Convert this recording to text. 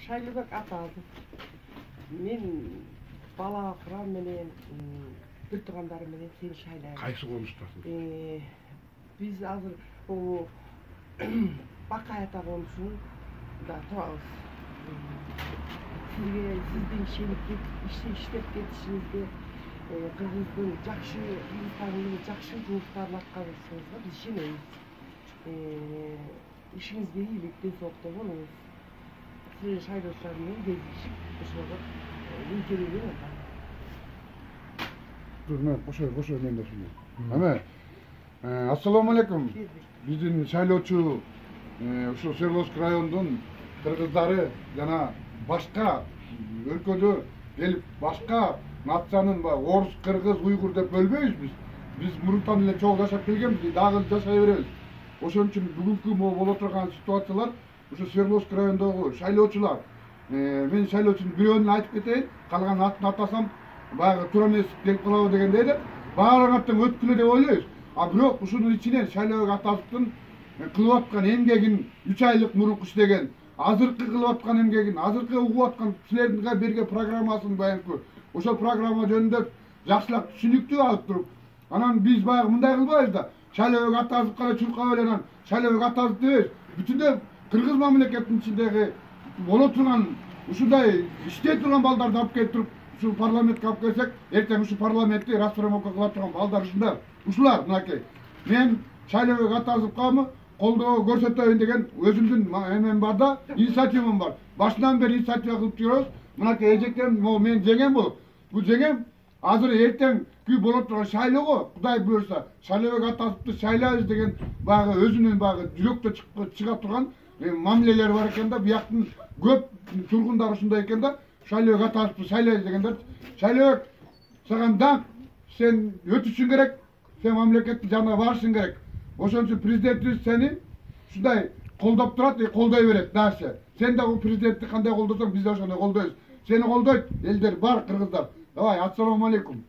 Şaylыбек Атазов. Men bala kuram menен bir tuğandarım menен seni şaylayım. Kayсы konuştasın? Biz azır o Bakay ata konusunu da turabız. Sizge sizdin işlep ketişinizde Kırgızdın jakşı insanlığı, jakşı ruhlarını atkazırsanızda biz işemeyiz. İşinizge iyilik, densoqta bolunuz. Size şayloslarını gezişip ошого илгерилеп атам. Dur men koşuyor men de şunu. Ama assalamu alaikum. Биздин шайлоочу ушул Свердловск районунун кыргыздары жана башка өлкөдө келип башка нациянын орус, кыргыз, уйгур деп бөлбөйбүз биз. Биз мурунтан эле чогуу жашап келгенбиз, дагы жашай беребиз. Ошон үчүн бүгүнкү могу боло турган ситуациялар ушу Свердловск районундагы шайлоочулар. Мен шайлоочунун бирөөнүн айтып кетейин, калган атын атасам баягы туура эмес келип калабы дегендей эле. Баарын аттан өткүлө деп ойлойбуз. А бирок ушунун ичинен Шайлыбек Атасовдун кылып аткан эмгегин 3 айлык мурунку иштеген, азыркы кылып аткан эмгегин, азыркы угуп аткан силердин берген программасын баягы ошол программа жөнүндө жакшылап түшүнүктүү алып туруп, анан биз баягы мындай кылбайбыз да, Шайлыбек Атасов гана чуркап эле анан Шайлыбек Атасов дебейбиз. Бүтүндөй кыргыз мамлекетинин ичиндеги боло турган ушундай иштей турган балдарды алып келип туруп, ушу парламентке алып келсек, эртең ушу парламентти расформа кыла турган балдар ушунда. Ушулар мынакей. Мен Шайлыбек Атасовго колдоо көрсөтөйүн деген өзүмдүн эмем бар да, инициативам бар. Башынан бери инициатива кылып жүрөбүз. Мынакей эжекем, могу менин жеңем болот. Бул жеңем азыр эртеңки боло турган шайлоого Кудай буйрса Шайлыбек Атасовду шайлайбыз деген баягы өзүнүн баягы жүрөктө чыга турган мамилелер бар экен да, бияктын көп тургундар ушундай экен да. Шайлыбек Атасовду шайлайбыз дегендер. Шайлыбек, сага даңк, сен өтүшүң керек. Sen memleketin canına varsın gerek. Ошон үчүн президентибиз сени ушундай колдоп турат, колдой берет дальше. Sen de o президентти кандай колдосоң, биз да ошондой колдойбуз. Сени колдойт элдер бар, кыргыздар. Давай, ассаламу алейкум.